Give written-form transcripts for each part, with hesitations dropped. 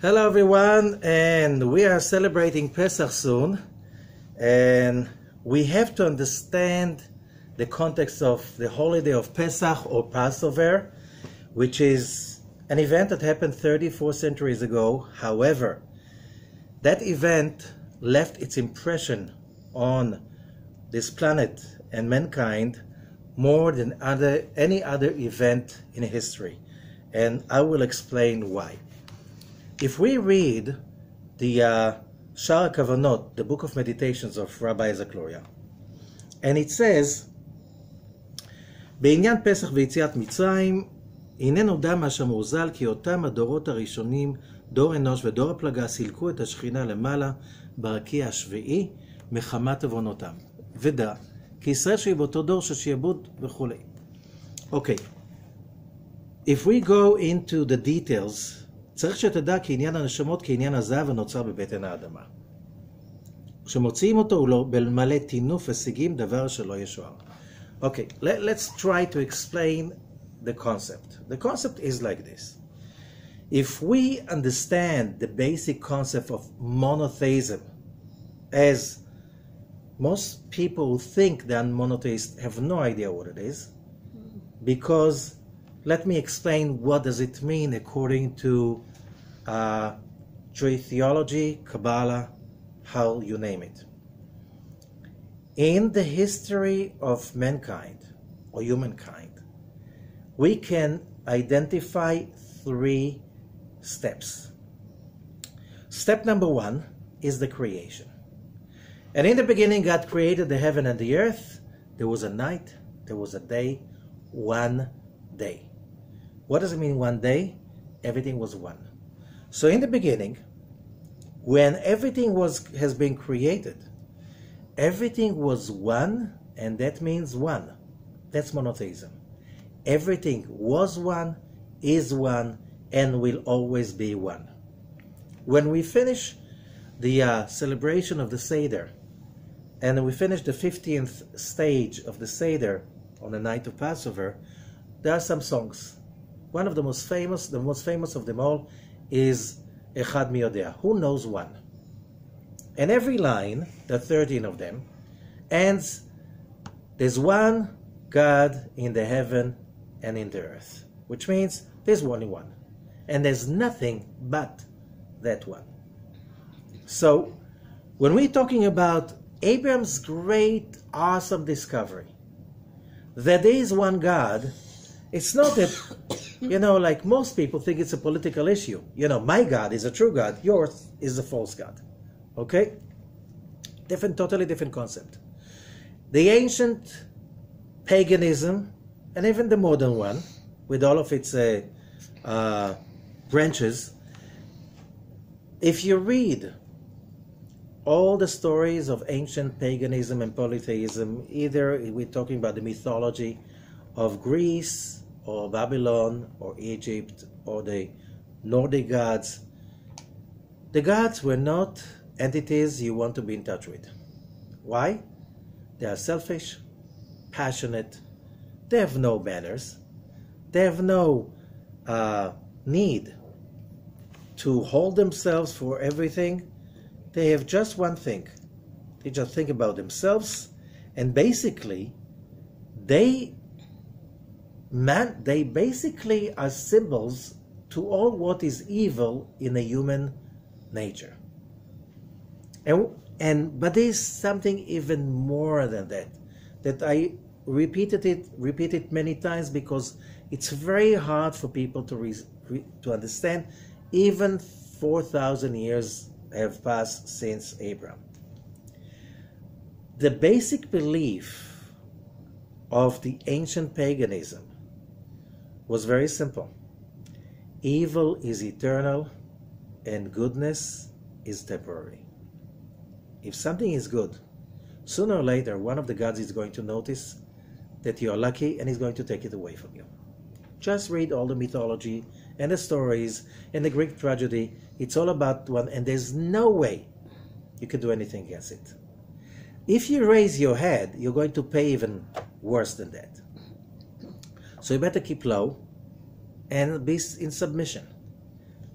Hello everyone, and we are celebrating Pesach soon, and we have to understand the context of the holiday of Pesach or Passover, which is an event that happened 34 centuries ago. However, that event left its impression on this planet and mankind more than any other event in history, and I will explain why. If we read the Sha'ar Kavanot, the book of meditations of Rabbi Zakloria, and it says, בעניין פסח ויציאת מצרים, הנה נודע מה שמוזל כי אותם הדורות הראשונים, דור אנוש ודור הפלגה, סילקו את השכינה למעלה ברקיע השביעי מחמת עוונותם. ודע, כי ישראל שהיא באותו דור של שיעבוד וכו'. Okay, if we go into the details, צריך שתדע כי עניין הנשמות כעניין הזהב הנוצר בבטן האדמה. כשמוציאים אותו הוא לא במלא טינוף ושיגים דבר שלא ישוער. Okay, let's try to explain the concept. The concept is like this. If we understand the basic concept of monotheism, as most people who think they're monotheists have no idea what it is, because let me explain what does it mean according to Jewish theology, Kabbalah, how you name it. In the history of mankind, or humankind, we can identify 3 steps. Step number 1 is the creation. And in the beginning, God created the heaven and the earth. There was a night, there was a day, one day. What does it mean, one day? Everything was one. So in the beginning, when everything has been created, everything was one, and that means one. That's monotheism. Everything was one, is one, and will always be one. When we finish the celebration of the Seder, and we finish the 15th stage of the Seder on the night of Passover, there are some songs. One of the most famous of them all is Echad Mi Yodea, who knows one? And every line, there are 13 of them, ends, there's one God in the heaven and in the earth, which means there's only one, and there's nothing but that one. So when we're talking about Abraham's great, awesome discovery that there is one God, it's not that, like most people think it's a political issue. My God is a true God, yours is a false God. Okay? Totally different concept. The ancient paganism, and even the modern one, with all of its branches, if you read all the stories of ancient paganism and polytheism, either we're talking about the mythology of Greece, or Babylon, or Egypt, or the Nordic gods, the gods were not entities you want to be in touch with. Why? They are selfish, passionate, they have no manners, they have no need to hold themselves for everything. They have just one thing. They just think about themselves, and basically they basically are symbols to all what is evil in the human nature. But there's something even more than that I repeated many times because it's very hard for people to understand. Even 4,000 years have passed since Abraham. The basic belief of the ancient paganism was very simple. Evil is eternal and goodness is temporary. If something is good, sooner or later one of the gods is going to notice that you are lucky and is going to take it away from you. Just read all the mythology and the stories and the Greek tragedy. It's all about one, and there's no way you can do anything against it. If you raise your head, you're going to pay even worse than that. So you better keep low and be in submission.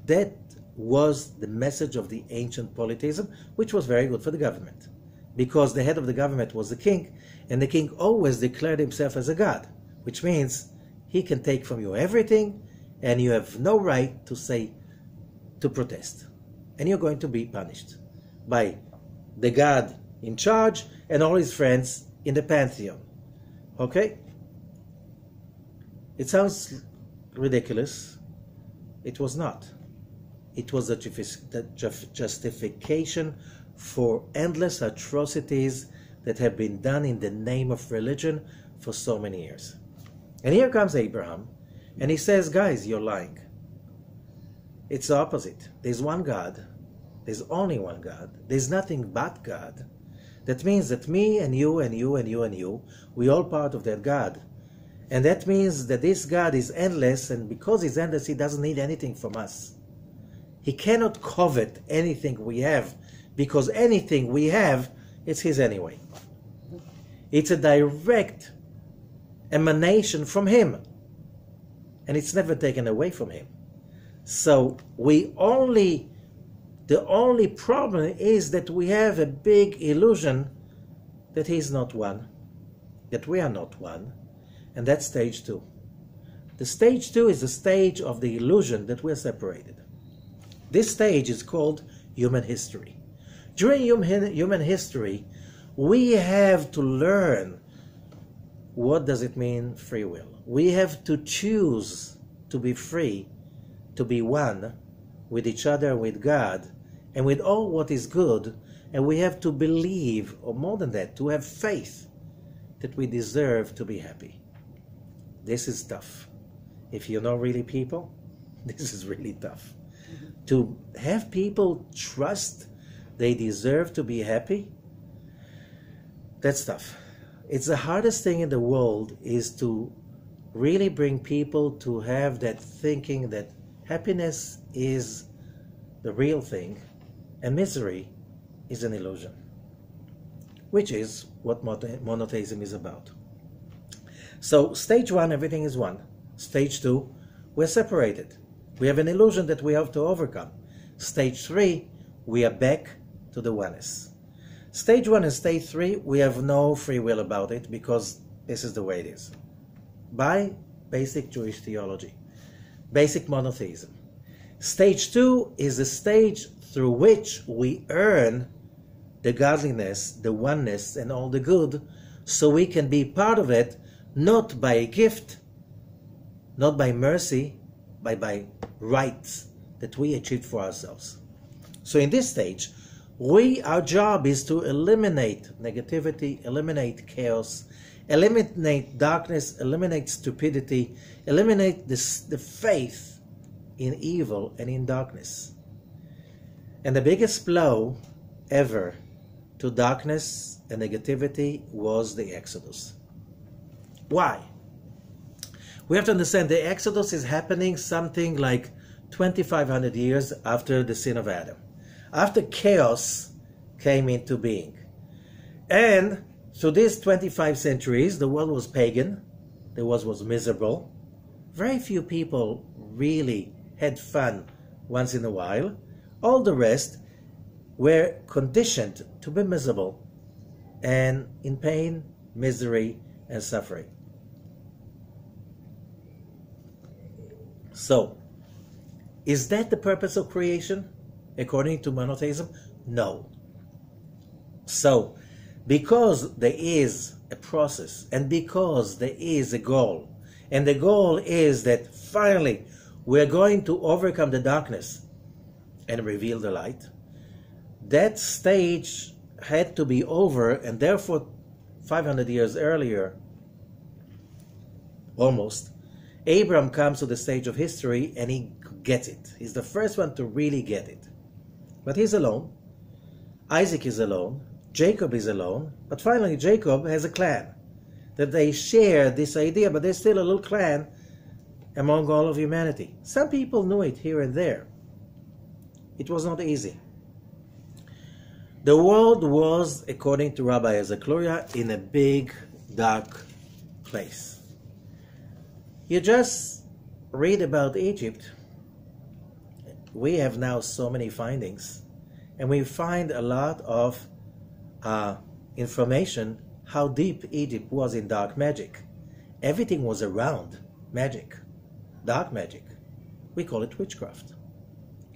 That was the message of the ancient polytheism, which was very good for the government, because the head of the government was the king, and the king always declared himself as a god, which means he can take from you everything, and you have no right to protest. And you're going to be punished by the god in charge and all his friends in the pantheon. Okay? It sounds ridiculous. It was not. It was a justification for endless atrocities that have been done in the name of religion for so many years. And here comes Abraham, and he says, guys, you're lying. It's the opposite. There's one God. There's only one God. There's nothing but God. That means that me and you and you and you and you, we're all part of that God. And that means that this God is endless, and because he's endless, he doesn't need anything from us. He cannot covet anything we have, because anything we have, it's his anyway. It's a direct emanation from him, and it's never taken away from him. So the only problem is that we have a big illusion that he's not one, that we are not one, and that's stage 2. The stage 2 is the stage of the illusion that we're separated. This stage is called human history. During human history, we have to learn what does it mean free will. We have to choose to be free, to be one with each other, with God, and with all what is good, and we have to believe, or more than that, to have faith that we deserve to be happy. This is tough. If you know really people, this is really tough. To have people trust they deserve to be happy, that's tough. It's the hardest thing in the world, is to really bring people to have that thinking that happiness is the real thing and misery is an illusion, which is what monotheism is about. So stage 1, everything is one. Stage 2, we're separated. We have an illusion that we have to overcome. Stage 3, we are back to the oneness. Stage 1 and stage 3, we have no free will about it, because this is the way it is. By basic Jewish theology, basic monotheism. Stage 2 is the stage through which we earn the godliness, the oneness, and all the good, so we can be part of it, not by a gift, not by mercy, but by rights that we achieved for ourselves. So in this stage, our job is to eliminate negativity, eliminate chaos, eliminate darkness, eliminate stupidity, eliminate the faith in evil and in darkness. And the biggest blow ever to darkness and negativity was the Exodus. Why? We have to understand the Exodus is happening something like 2,500 years after the sin of Adam, after chaos came into being. And through these 25 centuries, the world was pagan, the world was miserable. Very few people really had fun once in a while. All the rest were conditioned to be miserable and in pain, misery, and suffering. So, is that the purpose of creation, according to monotheism? No. So, because there is a process, and because there is a goal, and the goal is that finally we're going to overcome the darkness and reveal the light, that stage had to be over, and therefore 500 years earlier, almost, Abraham comes to the stage of history and he gets it. He's the first one to really get it. But he's alone. Isaac is alone. Jacob is alone. But finally Jacob has a clan. That they share this idea, but there's still a little clan among all of humanity. Some people knew it here and there. It was not easy. The world was, according to Rabbi Ezekluria, in a big, dark place. You just read about Egypt we have now so many findings, and we find a lot of information how deep Egypt was in dark magic. Everything was around magic, dark magic. We call it witchcraft.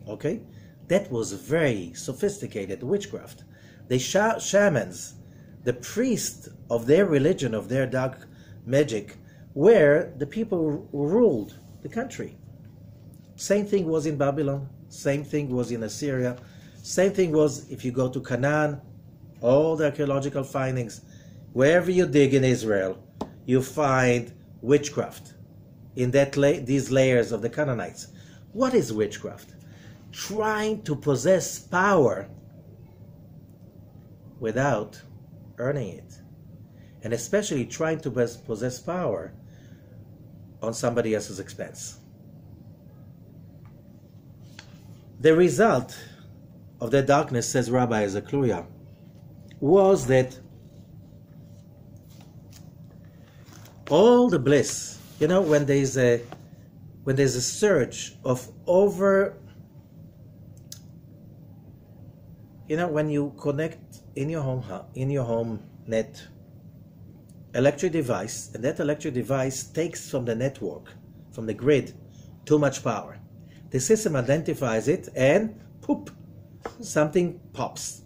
Okay? That was very sophisticated witchcraft. The shamans, the priests of their religion, of their dark magic, were the people who ruled the country. Same thing was in Babylon, same thing was in Assyria, same thing was if you go to Canaan, all the archaeological findings. Wherever you dig in Israel, you find witchcraft in these layers of the Canaanites. What is witchcraft? Trying to possess power without earning it. And especially trying to possess power on somebody else's expense. The result of that darkness, says Rabbi Zakluria, was that all the bliss, when there's a surge of when you connect in your home net electric device, and that electric device takes from the network, from the grid, too much power. The system identifies it and poop, something pops,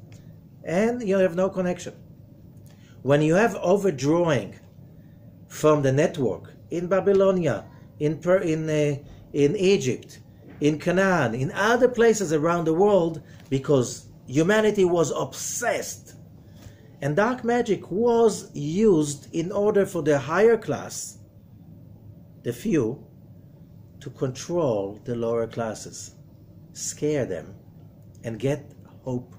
and you have no connection. When you have overdrawing from the network in Babylonia, in Egypt, in Canaan, in other places around the world, because humanity was obsessed, and dark magic was used in order for the higher class, the few, to control the lower classes, scare them, and get hope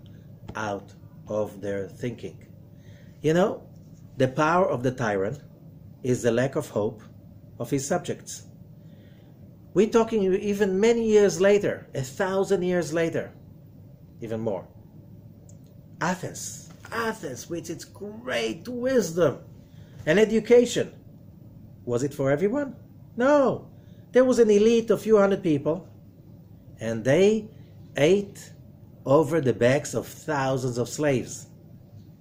out of their thinking. The power of the tyrant is the lack of hope of his subjects. We're talking even many years later, 1,000 years later, even more. Athens, with its great wisdom and education, was it for everyone? No. There was an elite of few hundred people, and they ate over the backs of thousands of slaves,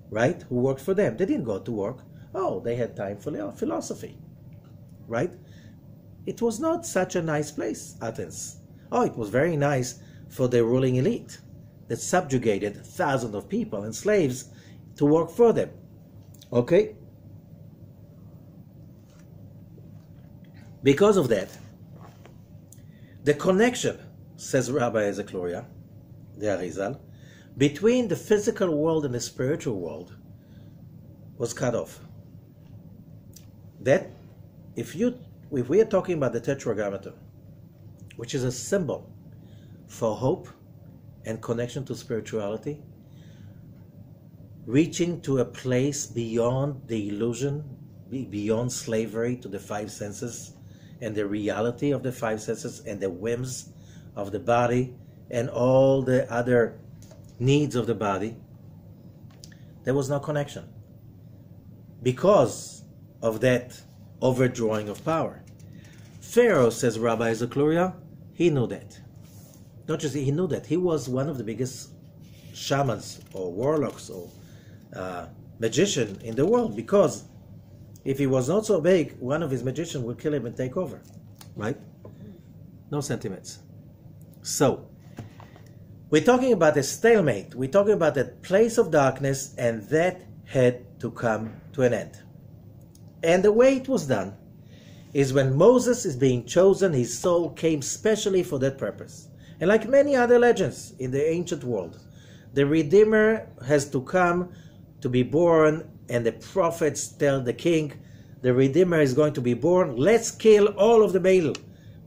right, who worked for them. They didn't go to work. Oh, they had time for philosophy, right? It was not such a nice place, Athens. Oh, it was very nice for the ruling elite that subjugated thousands of people and slaves to work for them. Okay? Because of that, the connection, says Rabbi Zakluria, the Arizal, between the physical world and the spiritual world was cut off. That, if we are talking about the Tetragrammaton, which is a symbol for hope and connection to spirituality, reaching to a place beyond the illusion, beyond slavery to the five senses, and the reality of the five senses and the whims of the body and all the other needs of the body, there was no connection because of that overdrawing of power. Pharaoh, says Rabbi Zakluria, he knew that. Not just he knew that, he was one of the biggest shamans or warlocks or magician in the world, because if he was not so big, one of his magicians would kill him and take over, right? No sentiments. So, we're talking about a stalemate. We're talking about a place of darkness, and that had to come to an end. And the way it was done is when Moses is being chosen, his soul came specially for that purpose. And like many other legends in the ancient world, the Redeemer has to come to be born, and the prophets tell the king, the Redeemer is going to be born, let's kill all of the Baal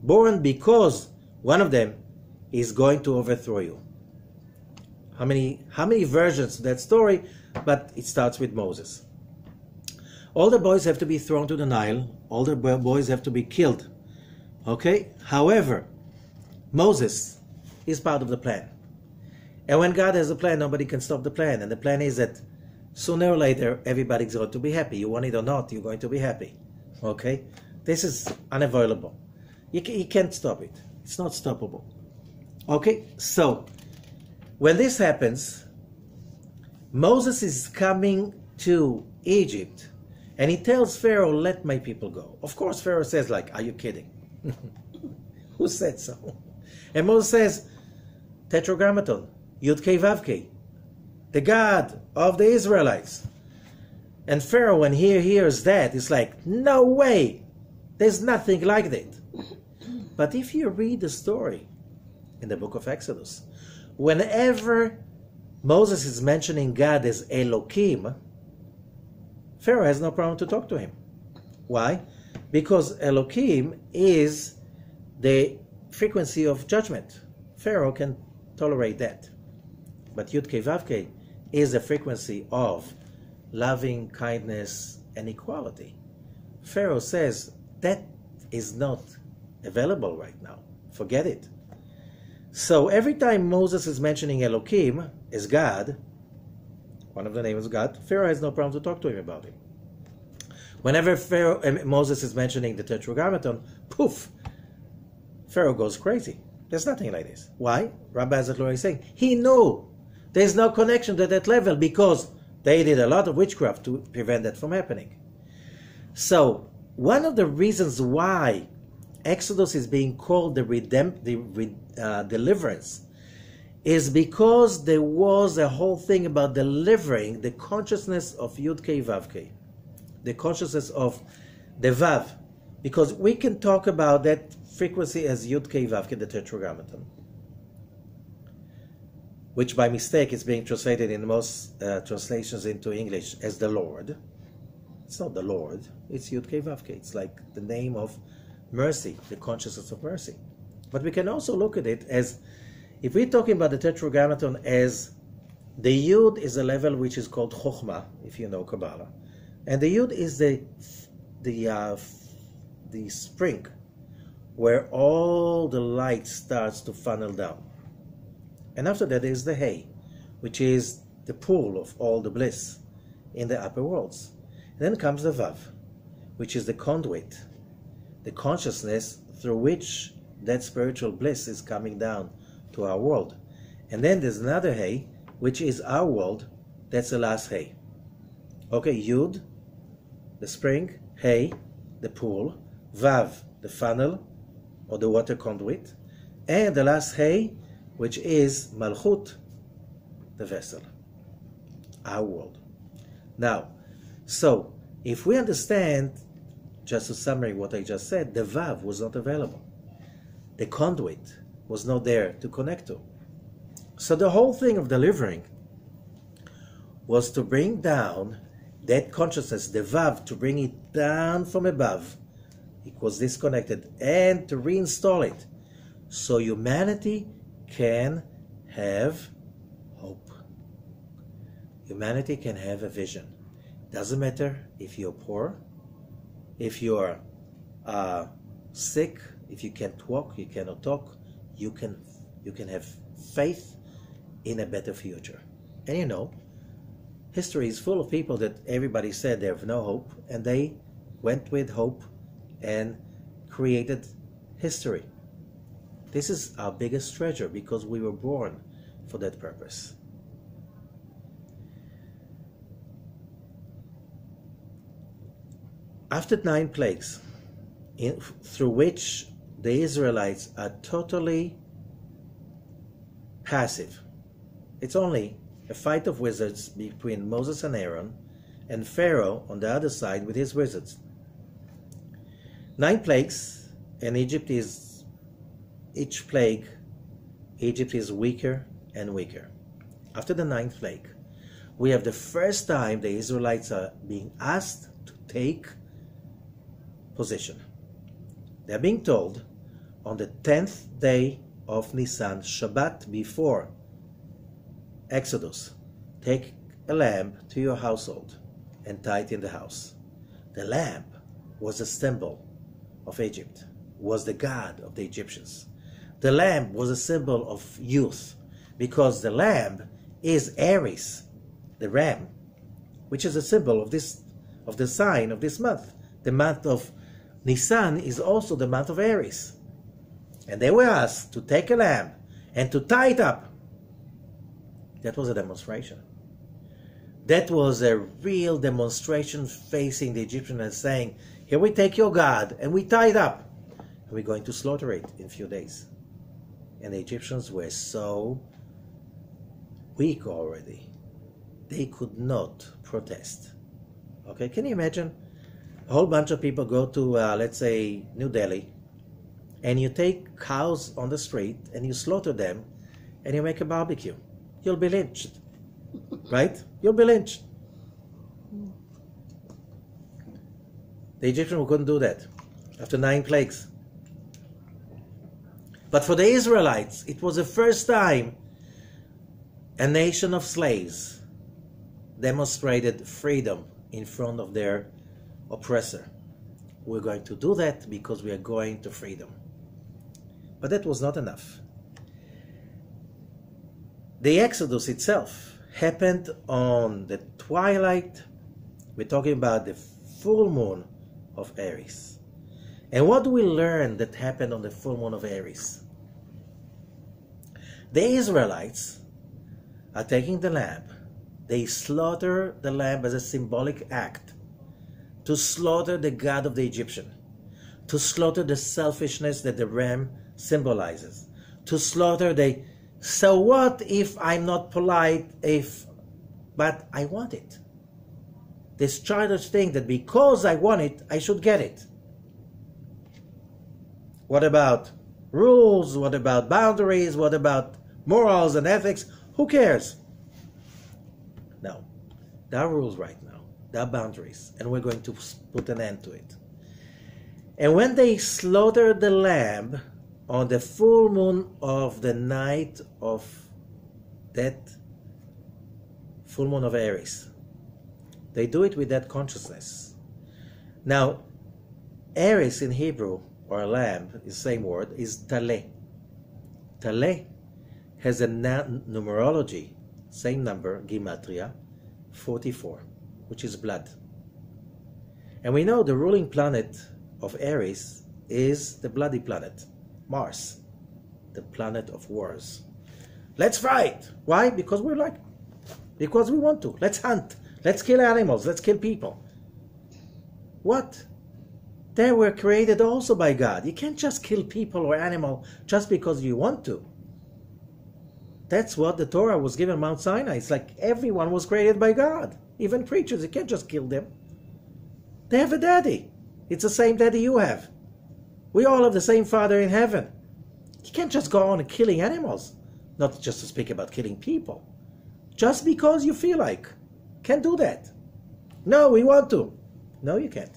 born, because one of them is going to overthrow you. How many versions of that story? But it starts with Moses. All the boys have to be thrown to the Nile. All the boys have to be killed. Okay? However, Moses is part of the plan. And when God has a plan, nobody can stop the plan. And the plan is that sooner or later, everybody's going to be happy. You want it or not, you're going to be happy. Okay? This is unavoidable. You can't stop it. It's not stoppable. Okay, so when this happens, Moses is coming to Egypt and he tells Pharaoh, let my people go. Of course, Pharaoh says, like, are you kidding? Who said so? And Moses says, Tetragrammaton, Youdkevitch, the God of the Israelites. And Pharaoh, when he hears that, is like, no way, there's nothing like that. But if you read the story in the book of Exodus, whenever Moses is mentioning God as Elohim, Pharaoh has no problem to talk to him. Why? Because Elohim is the frequency of judgment. Pharaoh can tolerate that. But Youdkevitch is the frequency of loving kindness and equality. Pharaoh says that is not available right now. Forget it. So every time Moses is mentioning Elohim as God, one of the names of God, Pharaoh has no problem to talk to him about it. Whenever Moses is mentioning the Tetragrammaton, poof, Pharaoh goes crazy. There's nothing like this. Why? Rabbi Zatlor is saying he knew there's no connection to that level because they did a lot of witchcraft to prevent that from happening. So one of the reasons why Exodus is being called the deliverance is because there was a whole thing about delivering the consciousness of Youdkevitch, the consciousness of the Vav, because we can talk about that frequency as Youdkevitch, the Tetragrammaton, which by mistake is being translated in most translations into English as the Lord. It's not the Lord, it's Youdkevitch. It's like the name of mercy, the consciousness of mercy. But we can also look at it as, if we're talking about the Tetragrammaton as the Yud is a level which is called Chokhmah, if you know Kabbalah, and the Yud is the spring where all the light starts to funnel down. And after that is the Hey, which is the pool of all the bliss in the upper worlds. And then comes the Vav, which is the conduit, the consciousness through which that spiritual bliss is coming down to our world. And then there's another Hey, which is our world. That's the last Hey. Okay, Yud, the spring, Hey, the pool, Vav, the funnel or the water conduit, and the last Hey, which is Malchut, the vessel, our world. Now, so if we understand, just to summary what I just said, the Vav was not available. The conduit was not there to connect to. So the whole thing of delivering was to bring down that consciousness, the Vav, to bring it down from above. It was disconnected, and to reinstall it so humanity can have hope. Humanity can have a vision. Doesn't matter if you're poor, if you're sick, if you can't walk, you cannot talk, you can have faith in a better future. And you know, history is full of people that everybody said they have no hope, and they went with hope and created history. This is our biggest treasure because we were born for that purpose. After 9 plagues, through which the Israelites are totally passive, it's only a fight of wizards between Moses and Aaron, and Pharaoh on the other side with his wizards. 9 plagues, and Egypt is weaker and weaker. After the 9th plague, we have the first time the Israelites are being asked to take position. They're being told on the 10th day of Nisan, Shabbat before Exodus, take a lamb to your household and tie it in the house. The lamb was a symbol of Egypt, was the god of the Egyptians. The lamb was a symbol of youth, because the lamb is Aries, the ram, which is a symbol of the sign of this month. The month of Nisan is also the month of Aries. And they were asked to take a lamb and to tie it up. That was a demonstration. That was a real demonstration facing the Egyptians and saying, here we take your God and we tie it up. And we're going to slaughter it in a few days. And the Egyptians were so weak already. They could not protest. Okay, can you imagine? A whole bunch of people go to, let's say, New Delhi, and you take cows on the street and you slaughter them and you make a barbecue. You'll be lynched. Right? You'll be lynched. The Egyptians couldn't do that after 9 plagues. But for the Israelites, it was the first time a nation of slaves demonstrated freedom in front of their oppressor. We're going to do that because we are going to freedom. But that was not enough. The Exodus itself happened on the twilight. We're talking about the full moon of Aries. And what do we learn that happened on the full moon of Aries? The Israelites are taking the lamb. They slaughter the lamb as a symbolic act to slaughter the God of the Egyptian, to slaughter the selfishness that the ram symbolizes, to slaughter the, so what if I'm not polite, but I want it. This childish thing that because I want it, I should get it. What about rules? What about boundaries? What about morals and ethics? Who cares? No. There are rules right now. There are boundaries. And we're going to put an end to it. And when they slaughtered the lamb on the full moon of the night of that full moon of Aries, they do it with that consciousness. Now, Aries in Hebrew, or lamb, is the same word, is taleh. Taleh has a numerology, same number, gematria, 44, which is blood. And we know the ruling planet of Aries is the bloody planet, Mars, the planet of wars. Let's fight. Why? Because we want to. Let's hunt. Let's kill animals. Let's kill people. What? They were created also by God. You can't just kill people or animal just because you want to. That's what the Torah was given Mount Sinai. It's like everyone was created by God. Even preachers, you can't just kill them. They have a daddy. It's the same daddy you have. We all have the same Father in heaven. You can't just go on killing animals. Not just to speak about killing people. Just because you feel like. Can't do that. No, we want to. No, you can't.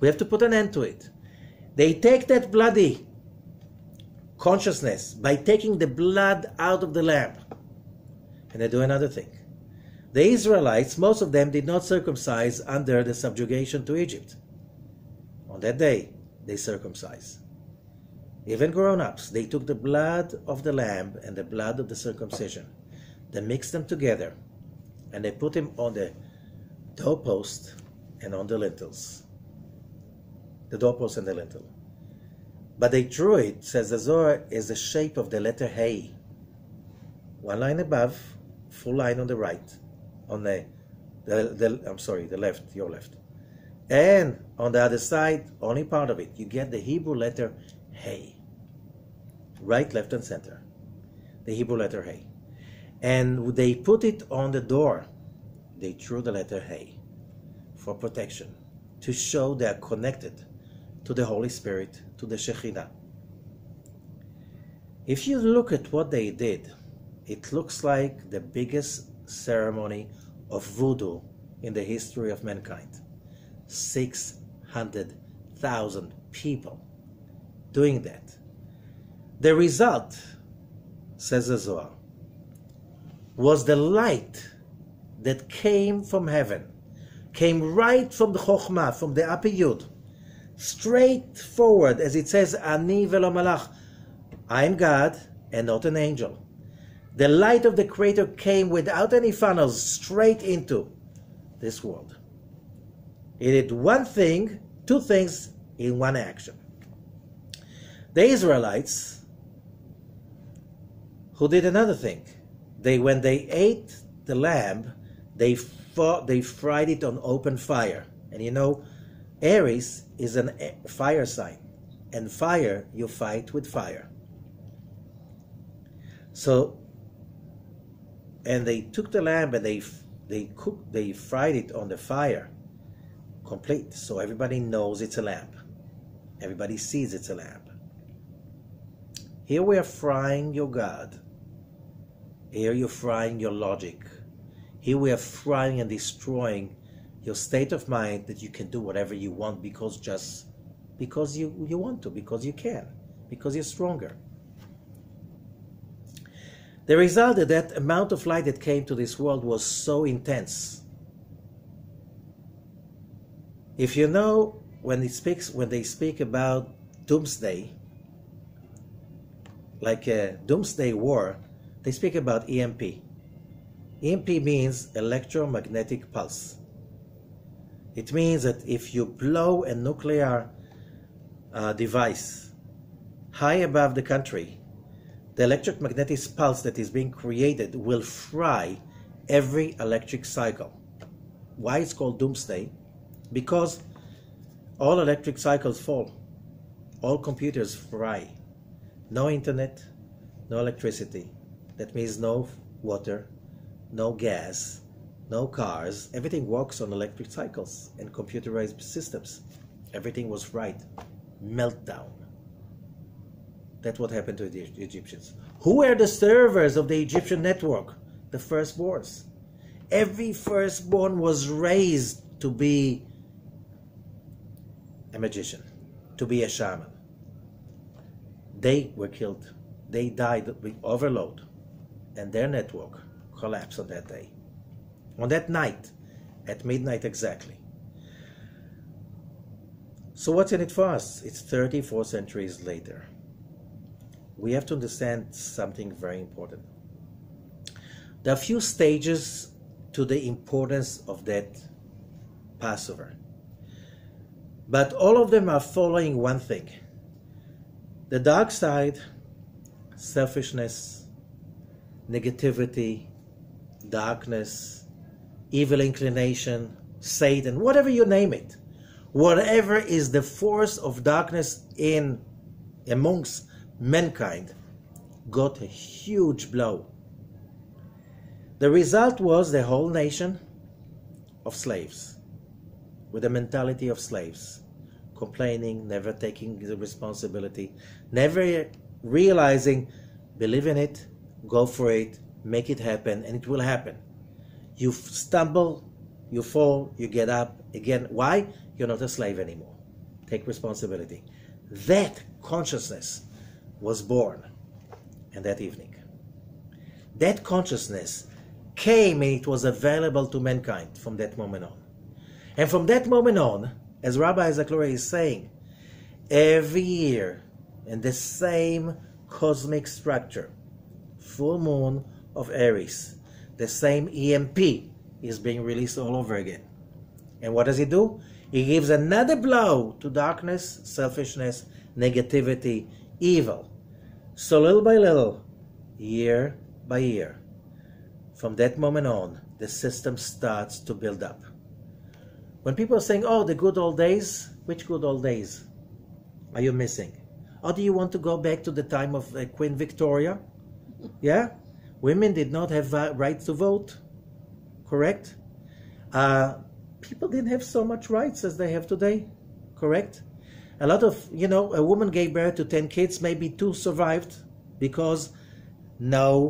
We have to put an end to it. They take that bloody consciousness by taking the blood out of the lamb. And they do another thing. The Israelites, most of them did not circumcise under the subjugation to Egypt. On that day, they circumcised. Even grown-ups, they took the blood of the lamb and the blood of the circumcision. They mixed them together and they put them on the doorpost and on the lintels. The doorpost and the lintel. But they drew it, says the Zohar, is the shape of the letter Hey. One line above, full line on the right, on the left, your left. And on the other side, only part of it, you get the Hebrew letter Hey. Right, left, and center. The Hebrew letter Hey. And they put it on the door. They drew the letter Hey for protection, to show they are connected to the Holy Spirit, to the Shekhinah. If you look at what they did, it looks like the biggest ceremony of voodoo in the history of mankind. 600,000 people doing that. The result, says the Zohar, was the light that came from heaven, came right from the Chokhmah, from the upper Yud, straight forward, as it says, Ani velo malach, I am God and not an angel. The light of the Creator came without any funnels straight into this world. It did one thing, two things in one action. The Israelites who did another thing. When they ate the lamb, they fried it on open fire. And you know, Aries is a fire sign. And fire, you fight with fire. So, and they took the lamb and they fried it on the fire, complete. So everybody knows it's a lamb. Everybody sees it's a lamb. Here we are frying your God. Here you're frying your logic. Here we are frying and destroying your state of mind that you can do whatever you want because you want to, because you can, because you're stronger. The result of that amount of light that came to this world was so intense. If you know, when they speak about doomsday, like a doomsday war, they speak about EMP. EMP means electromagnetic pulse. It means that if you blow a nuclear device high above the country, the electromagnetic pulse that is being created will fry every electric cycle. Why it's called doomsday? Because all electric cycles fall. All computers fry. No internet, no electricity. That means no water, no gas, no cars. Everything works on electric cycles and computerized systems. Everything was fried. Meltdown. That's what happened to the Egyptians. Who were the servers of the Egyptian network? The firstborns. Every firstborn was raised to be a magician, to be a shaman. They were killed. They died with overload. And their network collapsed on that day. On that night, at midnight exactly. So what's in it for us? It's 34 centuries later. We have to understand something very important. There are a few stages to the importance of that Passover. But all of them are following one thing. The dark side, selfishness, negativity, darkness, evil inclination, Satan, whatever you name it. Whatever is the force of darkness amongst mankind got a huge blow. The result was the whole nation of slaves, with the mentality of slaves, complaining, never taking the responsibility, never realizing, believe in it, go for it, make it happen, and it will happen. You stumble, you fall, you get up again. Why? You're not a slave anymore. Take responsibility. That consciousness was born in that evening. That consciousness came and it was available to mankind from that moment on. And from that moment on, as Rabbi Zaklori is saying, every year in the same cosmic structure, full moon of Aries, the same EMP is being released all over again. And what does he do? He gives another blow to darkness, selfishness, negativity, evil. So little by little, year by year, from that moment on, the system starts to build up. When people are saying, oh, the good old days, which good old days are you missing? Or do you want to go back to the time of Queen Victoria? Yeah? Women did not have right to vote, correct? People didn't have so much rights as they have today, correct? A lot of, a woman gave birth to 10 kids, maybe 2 survived because they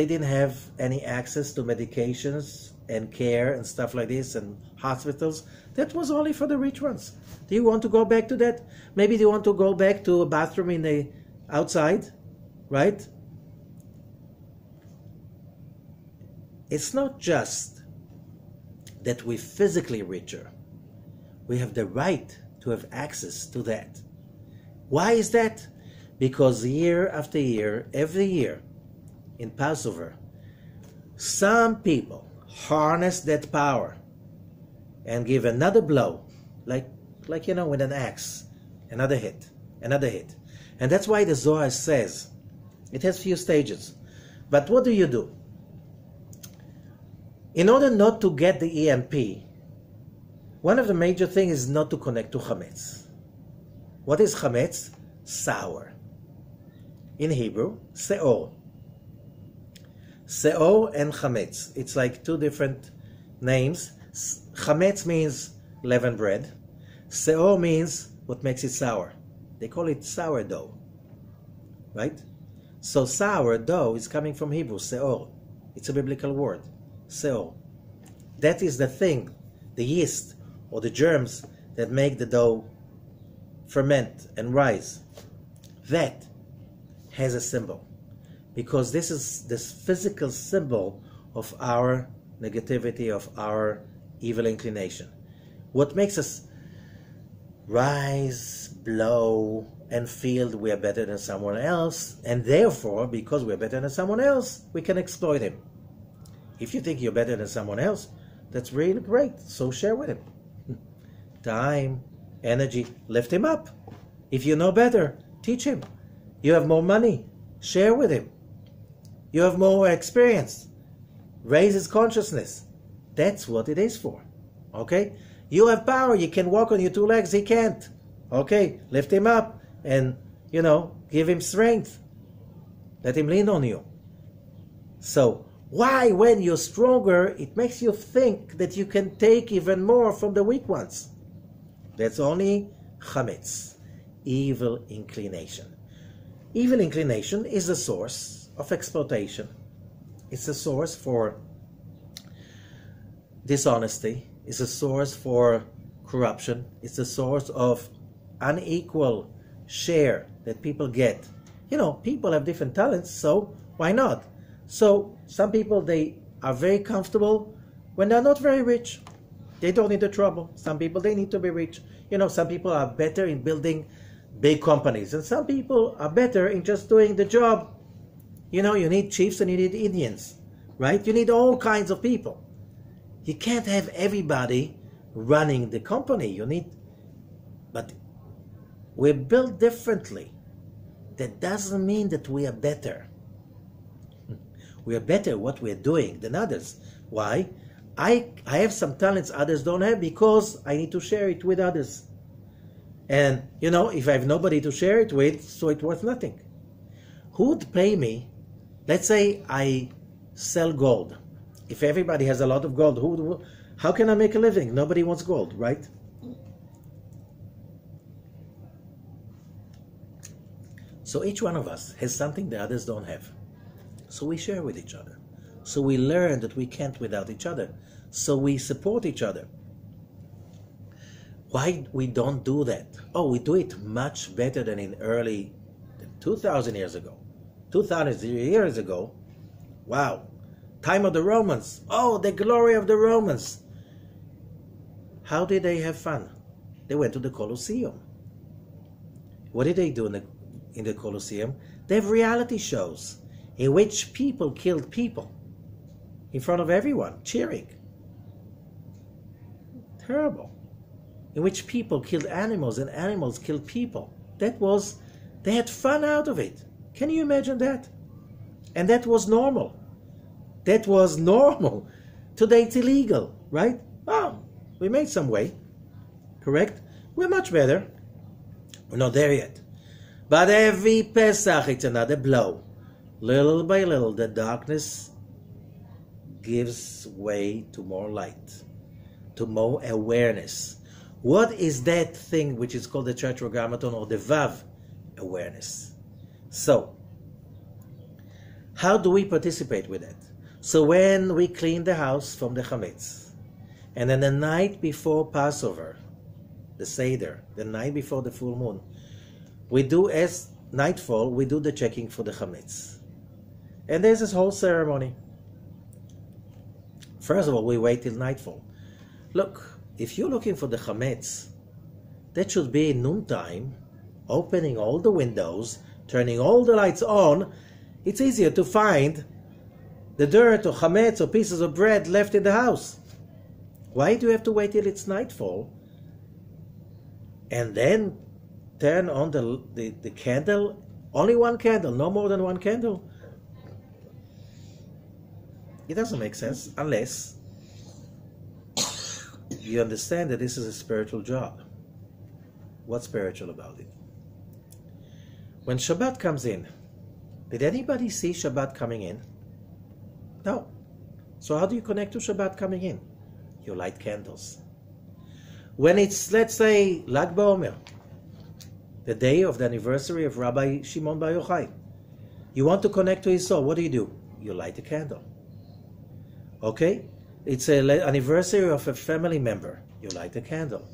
didn't have any access to medications and care and stuff like this and hospitals. That was only for the rich ones. Do you want to go back to that? Maybe they want to go back to a bathroom in the outside, right? It's not just that we're physically richer. We have the right to have access to that. Why is that? Because year after year, every year in Passover, some people harness that power and give another blow, like with an axe, another hit. And that's why the Zohar says It has few stages. But what do? In order not to get the EMP, one of the major things is not to connect to chametz. What is chametz? Sour. In Hebrew, seor. Seor and chametz. It's like two different names. Chametz means leavened bread. Seor means what makes it sour. They call it sourdough. Right? So sourdough is coming from Hebrew, seor. It's a biblical word, seor. That is the thing, the yeast or the germs that make the dough ferment and rise. That has a symbol, because this is this physical symbol of our negativity, of our evil inclination. What makes us rise, blow, and feel we are better than someone else, and therefore, because we're better than someone else, we can exploit him. If you think you're better than someone else, that's really great, so share with him. Time, energy, lift him up. If you know better, teach him. You have more money, share with him. You have more experience, raise his consciousness. That's what it is for, okay? You have power, you can walk on your two legs, he can't. Okay, lift him up and, give him strength. Let him lean on you. So, why, when you're stronger, it makes you think that you can take even more from the weak ones? That's only chametz, evil inclination. Evil inclination is a source of exploitation. It's a source for dishonesty. It's a source for corruption. It's a source of unequal share that people get. People have different talents, so why not? So some people, they are very comfortable when they're not very rich. They don't need the trouble. Some people, they need to be rich. Some people are better in building big companies, and some people are better in just doing the job. You need chiefs and you need Indians, right? You need all kinds of people. You can't have everybody running the company. But we're built differently. That doesn't mean that we are better. We are better at what we're doing than others. Why? I have some talents others don't have, because I need to share it with others. And, if I have nobody to share it with, so it's worth nothing. Who would pay me? Let's say I sell gold. If everybody has a lot of gold, how can I make a living? Nobody wants gold, right? So each one of us has something the others don't have. So we share with each other. So we learn that we can't without each other. So we support each other. Why we don't do that? Oh, we do it much better than in early 2,000 years ago. 2,000 years ago, wow. Time of the Romans. Oh, the glory of the Romans. How did they have fun? They went to the Colosseum. What did they do in the Colosseum? They have reality shows in which people killed people in front of everyone, cheering. Terrible. In which people killed animals and animals killed people. They had fun out of it. Can you imagine that? And that was normal. That was normal. Today it's illegal, right? Oh, we made some way. Correct? We're much better. We're not there yet. But every Pesach, it's another blow. Little by little, the darkness gives way to more light, to more awareness. What is that thing which is called the Tetragrammaton, or the Vav? Awareness. So, how do we participate with that? So when we clean the house from the chametz, and then the night before Passover, the Seder, the night before the full moon, we do, as nightfall, we do the checking for the chametz. And there's this whole ceremony. First of all, we wait till nightfall. Look, if you're looking for the chametz, that should be noontime, opening all the windows, turning all the lights on. It's easier to find the dirt or chametz or pieces of bread left in the house. Why do you have to wait till it's nightfall and then turn on the candle Only one candle, no more than one candle. It doesn't make sense unless you understand that this is a spiritual job. What's spiritual about it? When Shabbat comes in, did anybody see Shabbat coming in? No. So how do you connect to Shabbat coming in? You light candles. When it's, let's say, Lag BaOmer, the day of the anniversary of Rabbi Shimon Bar Yochai, you want to connect to his soul, what do? You light a candle. Okay? It's an anniversary of a family member. You light a candle.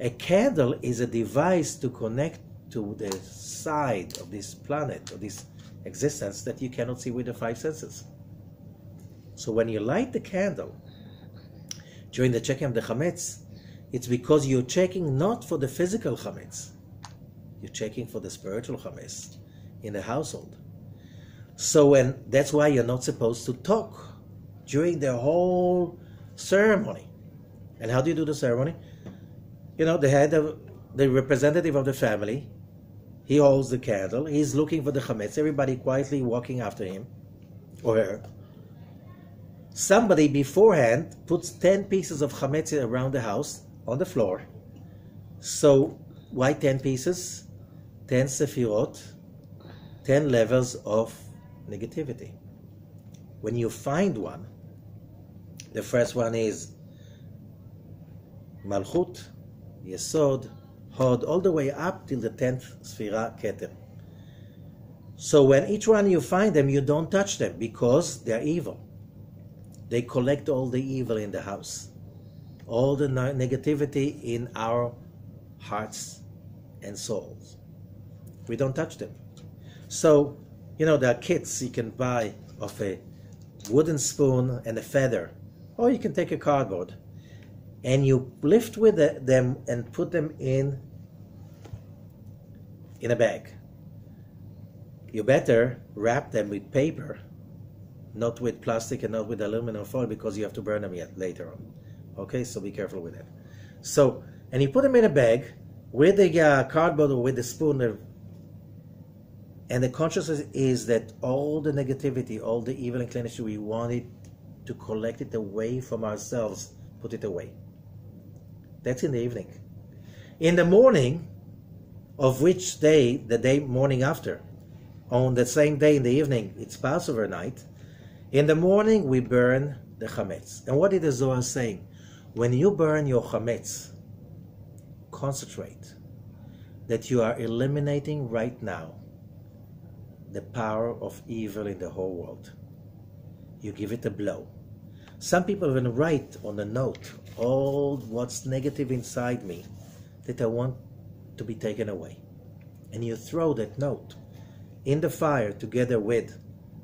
A candle is a device to connect to the side of this planet, of this existence that you cannot see with the five senses. So when you light the candle during the checking of the chametz, it's because you're checking not for the physical chametz, you're checking for the spiritual chametz in the household. So that's why you're not supposed to talk during the whole ceremony. And how do you do the ceremony? You know, the representative of the family, he holds the candle, he's looking for the chametz, everybody quietly walking after him or her. Somebody beforehand puts 10 pieces of chametz around the house on the floor. So why 10 pieces? 10 sefirot, 10 levels of negativity. When you find one, the first one is Malchut, Yesod, Hod, all the way up till the 10th Sfira, Keter. So when each one you find them, you don't touch them because they're evil. They collect all the evil in the house, all the negativity in our hearts and souls. We don't touch them. So, you know, there are kits you can buy of a wooden spoon and a feather, or you can take a cardboard and you lift with them and put them in a bag. You better wrap them with paper, not with plastic and not with aluminum foil, because you have to burn them later on. Okay, so be careful with that. So, and you put them in a bag with the cardboard or with the spoon, and the consciousness is that all the negativity, all the evil inclination, we want it to collect it away from ourselves, put it away. That's in the evening. In the morning, of which day, the day morning after, on the same day in the evening, it's Passover night, in the morning we burn the chametz. And what is the Zohar saying? When you burn your chametz, concentrate that you are eliminating right now the power of evil in the whole world. You give it a blow. Some people even write on a note all what's negative inside me that I want to be taken away. And you throw that note in the fire together with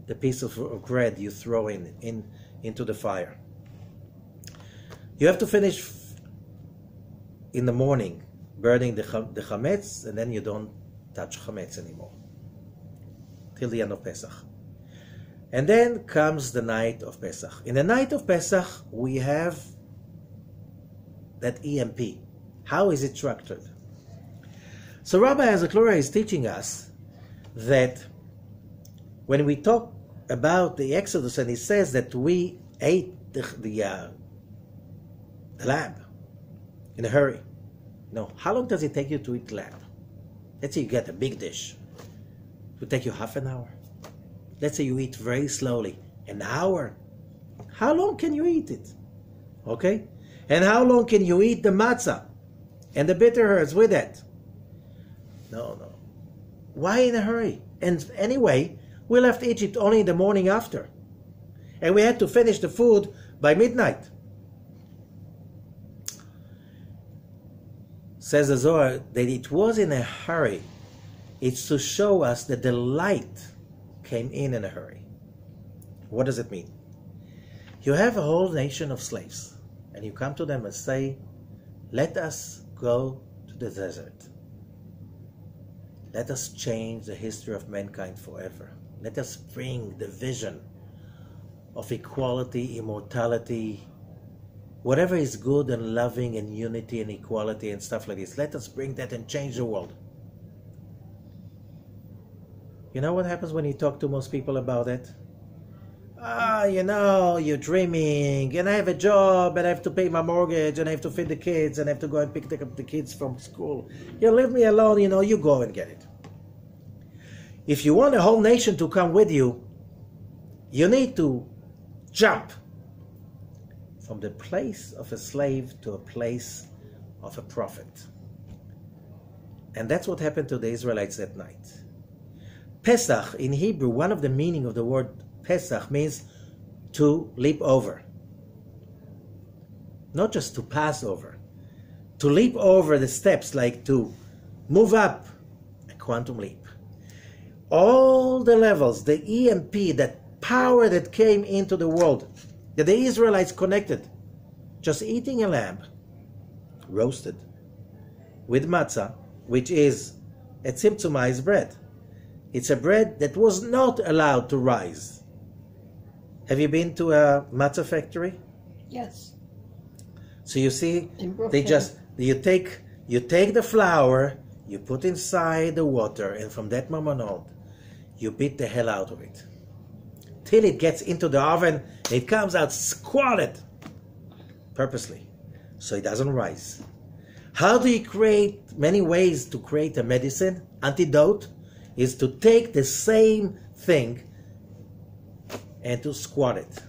the piece of bread you throw into the fire. You have to finish in the morning burning the chametz, and then you don't touch chametz anymore till the end of Pesach. And then comes the night of Pesach. In the night of Pesach, we have that EMP. How is it structured? So Rabbi Azakhlura is teaching us that when we talk about the Exodus, and he says that we ate the lamb in a hurry. No, how long does it take you to eat lamb? Let's say you get a big dish. It will take you half an hour. Let's say you eat very slowly, an hour. How long can you eat it? Okay? And how long can you eat the matzah and the bitter herbs with it? No. Why in a hurry? And anyway, we left Egypt only in the morning after. And we had to finish the food by midnight. Says the Zohar that it was in a hurry. It's to show us that the light came in a hurry. What does it mean? You have a whole nation of slaves, and you come to them and say, let us go to the desert. Let us change the history of mankind forever. Let us bring the vision of equality, immortality, whatever is good and loving and unity and equality and stuff like this. Let us bring that and change the world. You know what happens when you talk to most people about it? Ah, you know, you're dreaming, and I have a job, and I have to pay my mortgage, and I have to feed the kids, and I have to go and pick up the kids from school. You leave me alone, you know, you go and get it. If you want a whole nation to come with you, you need to jump from the place of a slave to a place of a prophet. And that's what happened to the Israelites that night. Pesach, in Hebrew, one of the meaning of the word Pesach means to leap over. Not just to pass over. To leap over the steps, like to move up, a quantum leap. All the levels, the EMP, that power that came into the world, that the Israelites connected, just eating a lamb, roasted, with matzah, which is a tzimtzumized bread. It's a bread that was not allowed to rise. Have you been to a matzah factory? Yes. So you see, In you take the flour, you put inside the water, and from that moment on, you beat the hell out of it. Till it gets into the oven, it comes out squatted, purposely, so it doesn't rise. How do you create, many ways to create a medicine, antidote, is to take the same thing and to squat it.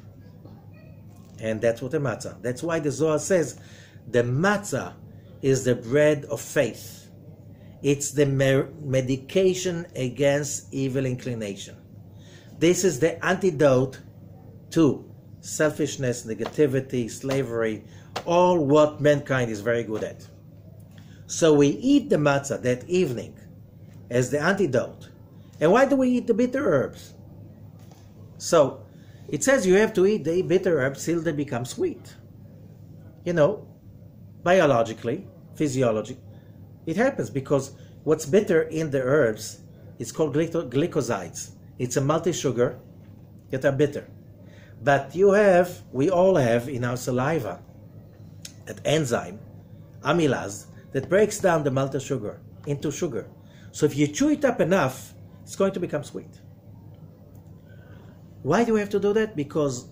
And that's what the matzah. That's why the Zohar says the matzah is the bread of faith. It's the medication against evil inclination. This is the antidote to selfishness, negativity, slavery, all what mankind is very good at. So we eat the matzah that evening as the antidote. And why do we eat the bitter herbs? So it says you have to eat the bitter herbs till they become sweet. You know, biologically, physiologically, it happens because what's bitter in the herbs is called glycosides. It's a multi-sugar that are bitter. But we all have in our saliva an enzyme, amylase, that breaks down the multi-sugar into sugar. So if you chew it up enough, it's going to become sweet. Why do we have to do that? Because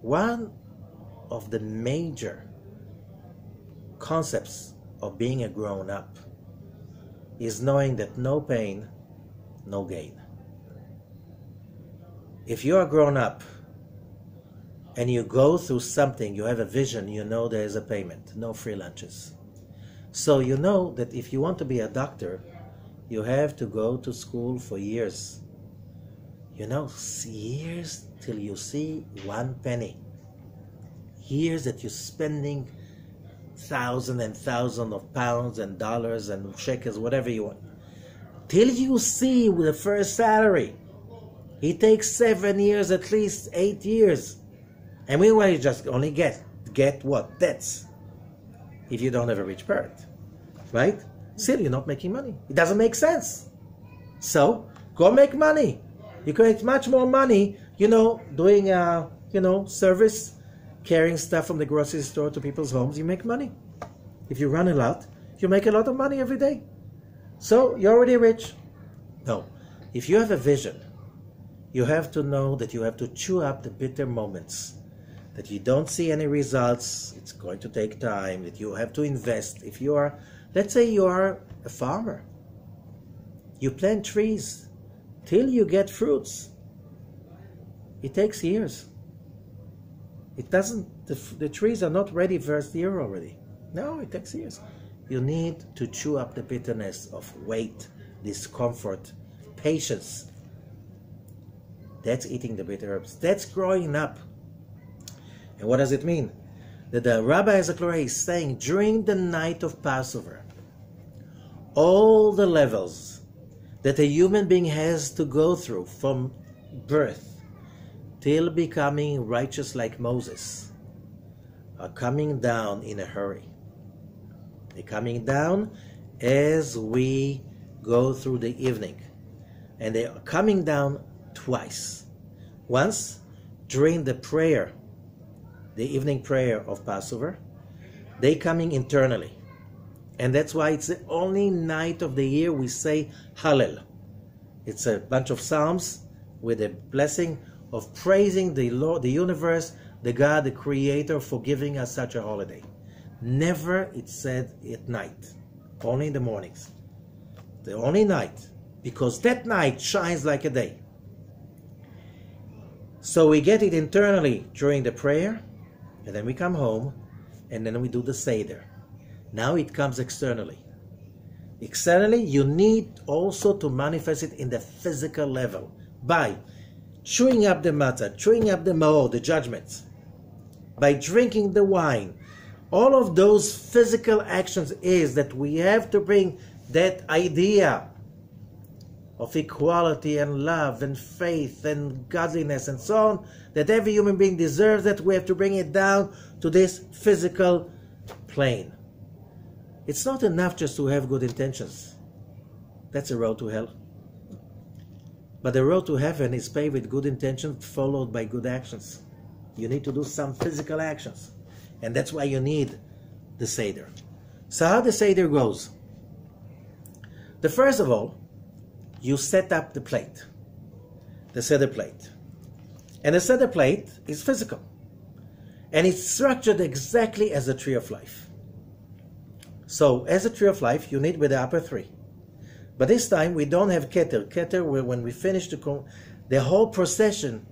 one of the major concepts of being a grown-up is knowing that no pain, no gain. If you are grown up and you go through something, you have a vision, you know there is a payment, no free lunches. So you know that if you want to be a doctor, you have to go to school for years. You know, years till you see 1 penny. Years that you're spending thousands and thousands of pounds and dollars and shekels, whatever you want. Till you see the first salary. It takes 7 years, at least 8 years. And meanwhile, you just only get what? Debts. If you don't have a rich parent. Right? Still, you're not making money. It doesn't make sense. So, go make money. You can make much more money, you know, doing, service, carrying stuff from the grocery store to people's homes. You make money. If you run a lot, you make a lot of money every day. So, you're already rich. No. If you have a vision, you have to know that you have to chew up the bitter moments, that you don't see any results, it's going to take time, that you have to invest. If you are, let's say you are a farmer, you plant trees till you get fruits. It takes years. It doesn't, the trees are not ready first year already. No, it takes years. You need to chew up the bitterness of wait, discomfort, patience. That's eating the bitter herbs. That's growing up. And what does it mean? That the Rabbi is saying during the night of Passover, all the levels that a human being has to go through from birth till becoming righteous like Moses are coming down in a hurry. They're coming down as we go through the evening. And they are coming down twice. Once during the prayer, the evening prayer of Passover, they coming internally. And that's why it's the only night of the year we say Hallel. It's a bunch of psalms with a blessing of praising the Lord, the universe, the God, the Creator, for giving us such a holiday. Never, it's said, at night, only in the mornings. The only night, because that night shines like a day. So we get it internally during the prayer, and then we come home, and then we do the Seder. Now it comes externally. Externally, you need also to manifest it in the physical level by chewing up the matzah, chewing up the ma'or, the judgments, by drinking the wine. All of those physical actions is that we have to bring that idea of equality and love and faith and godliness and so on, that every human being deserves, that we have to bring it down to this physical plane. It's not enough just to have good intentions. That's a road to hell. But the road to heaven is paved with good intentions followed by good actions. You need to do some physical actions. And that's why you need the Seder. So how the Seder goes? The first of all, you set up the plate, the Seder plate. And the Seder plate is physical. And it's structured exactly as a tree of life. So, as a tree of life, you need with the upper three. But this time, we don't have Keter. Keter, when we finish the whole procession,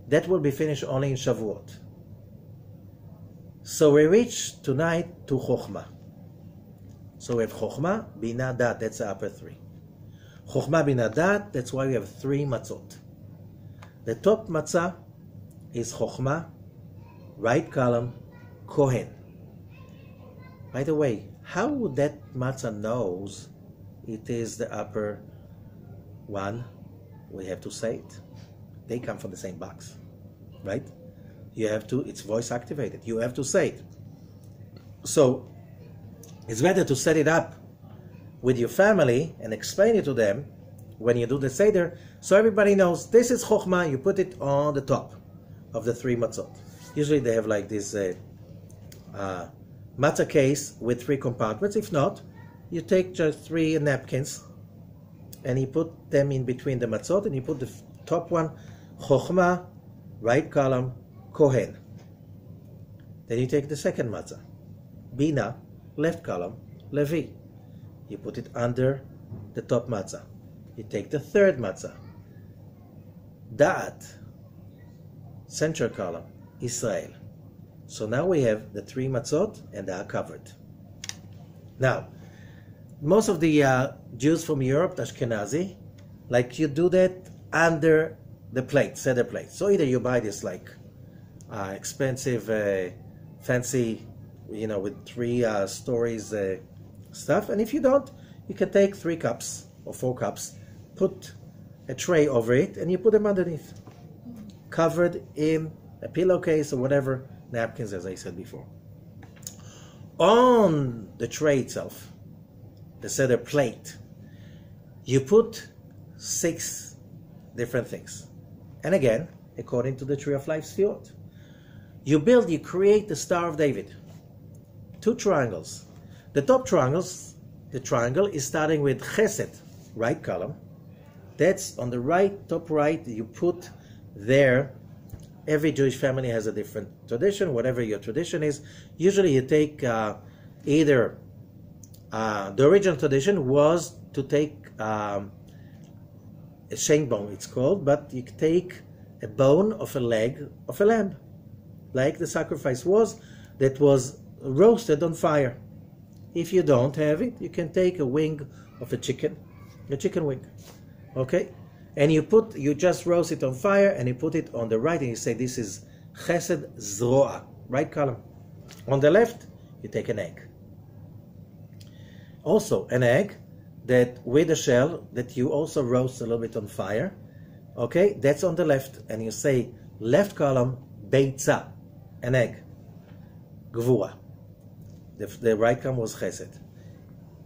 that will be finished only in Shavuot. So we reach tonight to Chokhmah. So we have Chokhmah, Binah, Dat, that's the upper three. Chokhmah, Binah, Dat, that's why we have 3 matzot. The top matzah is Chokhmah, right column, Kohen. By the way, how would that matzah knows it is the upper one? We have to say it. They come from the same box, right? You have to, it's voice activated. You have to say it. So, it's better to set it up with your family and explain it to them when you do the Seder, so everybody knows this is Chokhmah, you put it on the top of the 3 matzot. Usually they have like this matzah case with 3 compartments. If not, you take just 3 napkins and you put them in between the matzot, and you put the top one, Chokhmah, right column, Kohen. Then you take the second matzah, Bina, left column, Levi. You put it under the top matzah. You take the third matzah, Da'at, center column, Israel. So now we have the 3 matzot and they are covered. Now, most of the Jews from Europe, Ashkenazi, like you do that under the plate, Seder plate. So either you buy this like expensive, fancy, with 3 stories stuff, and if you don't, you can take 3 cups or 4 cups, put a tray over it, and you put them underneath, covered in a pillowcase or whatever, napkins, as I said before. On the tray itself, the Seder plate, you put 6 different things. And again, according to the Tree of Life Sfiot. You create the Star of David. 2 triangles. The top the triangle is starting with Chesed, right column. That's on the right, top right, you put there. Every Jewish family has a different tradition, whatever your tradition is. Usually you take either, the original tradition was to take a shank bone, it's called, but you take a bone of a leg of a lamb, like the sacrifice was, that was roasted on fire. If you don't have it, you can take a wing of a chicken wing, okay? And you just roast it on fire, and you put it on the right, and you say this is Chesed Zroa, right column. On the left, you take an egg. Also, an egg that with a shell that you also roast a little bit on fire, okay? That's on the left, and you say left column, Beitza, an egg, Gvura. The right column was Chesed.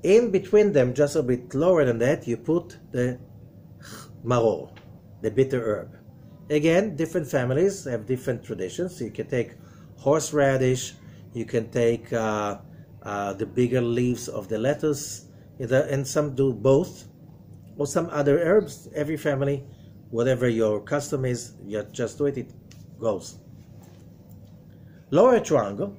In between them, just a bit lower than that, you put the maror, the bitter herb. Again, different families have different traditions. So you can take horseradish, you can take the bigger leaves of the lettuce, and some do both. or some other herbs. Every family, whatever your custom is, you just do it, it goes. Lower triangle.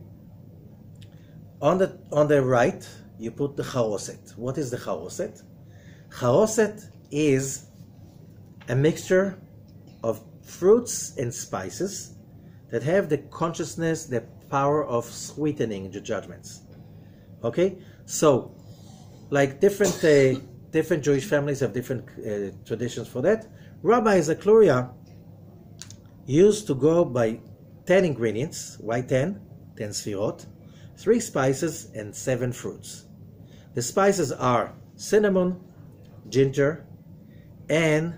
On the right, you put the charoset. What is the charoset? Charoset is a mixture of fruits and spices that have the consciousness, the power of sweetening the judgments. Okay, so like different Jewish families have different traditions for that. Rabbi Zakluria used to go by 10 ingredients. Why 10? 10 sfirot, 3 spices and 7 fruits. The spices are cinnamon, ginger, and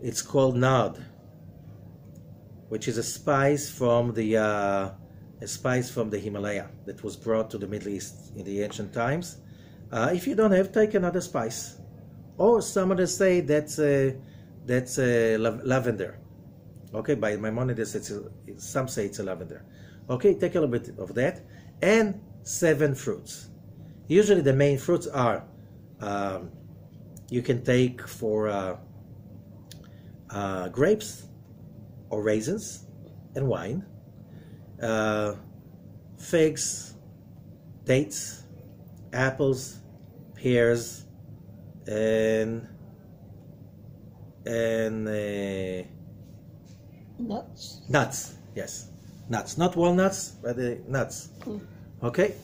it's called nard, which is a spice from the Himalaya that was brought to the Middle East in the ancient times. If you don't have, take another spice, or some others say that's lavender. Okay, by Maimonides, some say it's a lavender. Okay, take a little bit of that, and 7 fruits. Usually the main fruits are, you can take for grapes or raisins and wine, figs, dates, apples, pears, and nuts. Nuts, yes, nuts, not walnuts, but nuts. Okay,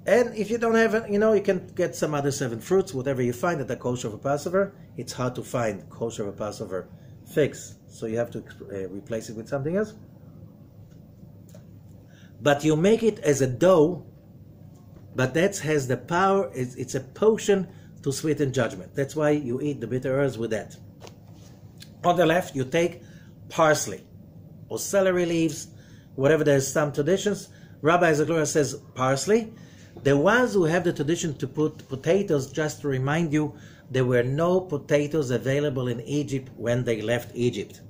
and if you don't have it, you can get some other 7 fruits, whatever you find at the kosher of a Passover. It's hard to find kosher of a Passover figs, so you have to replace it with something else. But you make it as a dough, but that has the power, it's a potion to sweeten judgment. That's why you eat the bitter herbs with that. On the left, you take parsley or celery leaves, whatever. There's some traditions. Rabbi Zakluria says parsley. The ones who have the tradition to put potatoes, just to remind you, there were no potatoes available in Egypt when they left Egypt.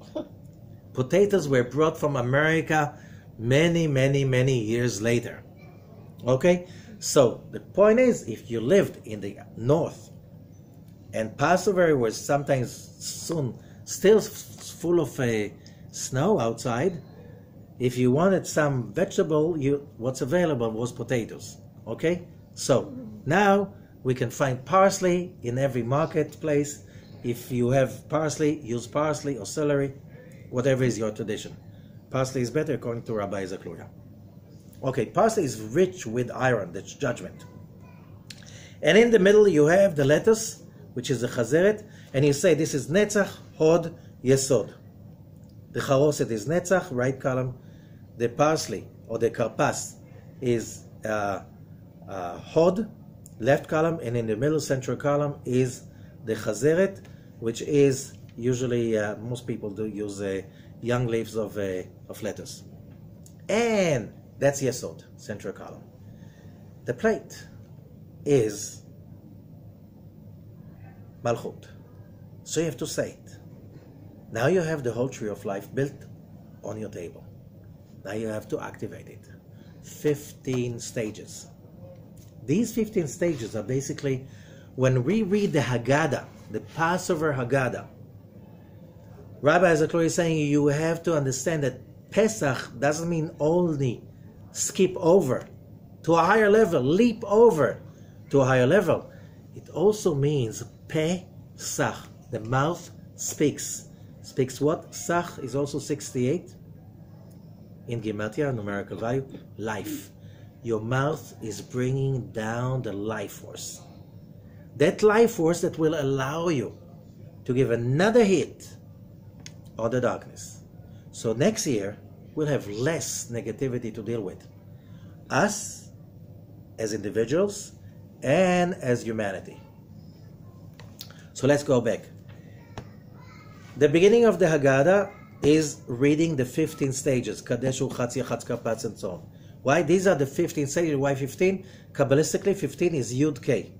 Potatoes were brought from America many, many, many years later. Okay? So the point is, if you lived in the north and Passover was sometimes soon still full of snow outside, if you wanted some vegetable, what's available was potatoes. Okay? So now we can find parsley in every marketplace. If you have parsley, use parsley or celery, whatever is your tradition. Parsley is better according to Rabbi Zakluria. Okay, parsley is rich with iron, that's judgment. And in the middle you have the lettuce, which is the chazeret, and you say this is netzach, hod, yesod. The charoset is netzach, right column. The parsley or the karpas is hod, left column, and in the middle central column is the chazeret, which is usually most people do use young leaves of lettuce. And that's yesod, central column. The plate is malchut. So you have to say it. Now you have the whole tree of life built on your table. Now you have to activate it. 15 stages. These 15 stages are basically, when we read the Haggadah, the Passover Haggadah, Rabbi Zakluria is saying you have to understand that Pesach doesn't mean only skip over to a higher level, leap over to a higher level. It also means Pesach, the mouth speaks. Speaks what? Sach is also 68 in Gematria, numerical value, life. Your mouth is bringing down the life force. That life force that will allow you to give another hit on the darkness. So next year, we'll have less negativity to deal with. Us, as individuals, and as humanity. So let's go back. The beginning of the Haggadah is reading the 15 stages, Kadeshu, Chatzia, Chatzkapatz, and so on. Why? These are the 15 stages. Why 15? Kabbalistically, 15 is Youdkevitch,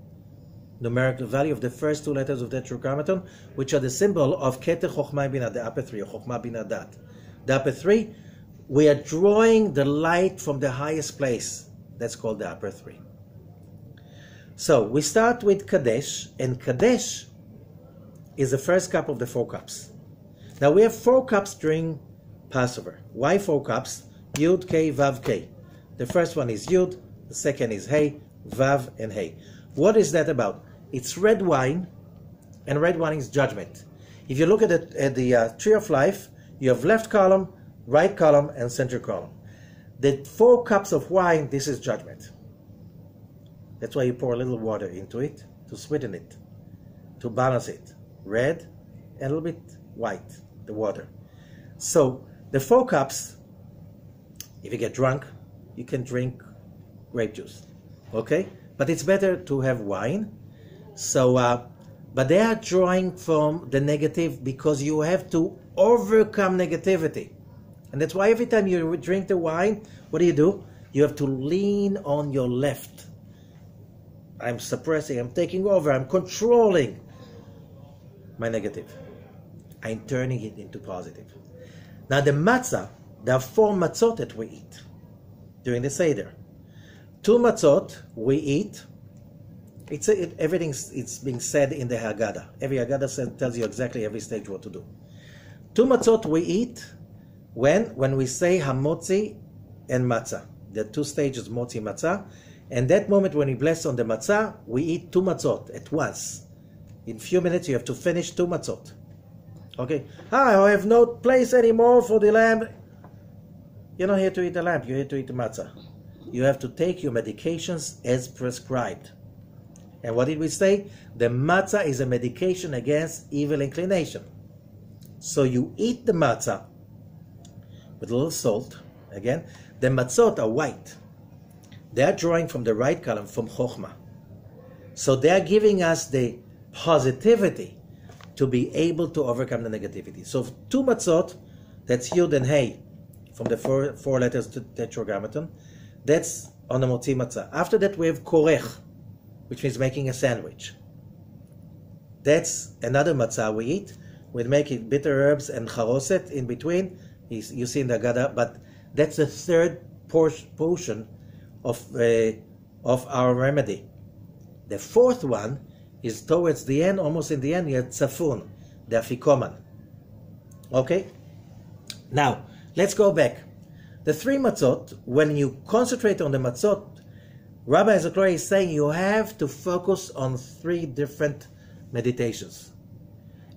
numerical value of the first 2 letters of the Tetragrammaton, which are the symbol of Keter Chochmah Bina, the upper 3, or Chochmah Bina Dat. The upper 3, we are drawing the light from the highest place. That's called the upper 3. So we start with Kadesh, and Kadesh is the first cup of the 4 cups. Now we have 4 cups during Passover. Why 4 cups? Yud, K, Vav, K. The first one is Yud, the second is Hey, Vav, and Hey. What is that about? It's red wine, and red wine is judgment. If you look at the tree of life, you have left column, right column, and center column. The 4 cups of wine, this is judgment. That's why you pour a little water into it to sweeten it, to balance it. Red and a little bit white, the water. So the 4 cups, if you get drunk, you can drink grape juice, okay? But it's better to have wine. So, but they are drawing from the negative because you have to overcome negativity. And that's why every time you drink the wine, what do? You have to lean on your left. I'm suppressing, I'm taking over, I'm controlling my negative. I'm turning it into positive. Now the matzah, there are 4 matzot that we eat during the Seder. 2 matzot we eat. It's being said in the Haggadah. Every Haggadah tells you exactly every stage what to do. 2 matzot we eat when we say hamotzi and matzah. There are 2 stages, motzi, matzah. And that moment when we bless on the matzah, we eat 2 matzot at once. In a few minutes you have to finish 2 matzot. Okay? I have no place anymore for the lamb. You're not here to eat the lamb, you're here to eat the matzah. You have to take your medications as prescribed. And what did we say? The matzah is a medication against evil inclination. So you eat the matzah with a little salt. Again, the matzot are white. They are drawing from the right column, from Chokhmah. So they are giving us the positivity to be able to overcome the negativity. So 2 matzot, that's Yud and Hey, from the 4 letters to Tetragrammaton, that's on the motzi matzah. After that we have korech, which means making a sandwich. That's another matzah we eat. We make it bitter herbs and charoset in between. You see in the Haggadah, but that's the 3rd portion of our remedy. The 4th one is towards the end, almost in the end, you have tzafun, the afikoman. Okay? Now, let's go back. The 3 matzot, when you concentrate on the matzot, Rabbi Zakhloi is saying you have to focus on 3 different meditations.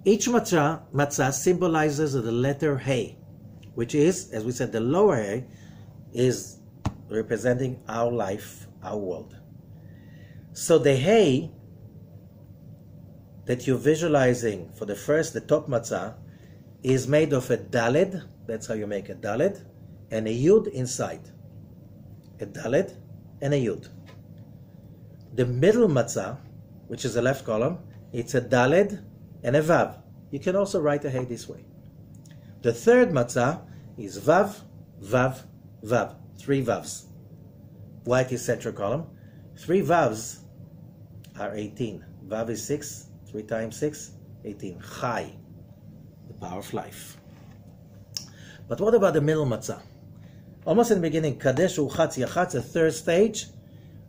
Each matzah symbolizes the letter Hey, which is, as we said, the lower Hey is representing our life, our world. So the Hey that you're visualizing for the top matzah, is made of a Daled, that's how you make a Daled, and a Yud inside. A Daled and a Yud. The middle matzah, which is the left column, it's a Daled and a Vav. You can also write a Hey this way. The 3rd matzah is Vav, Vav, Vav. 3 Vavs. White is central column. 3 Vavs are 18. Vav is 6. 3 times 6, 18. Chai, the power of life. But what about the middle matzah? Almost in the beginning, Kadesh Uchatz Yachatz, the 3rd stage,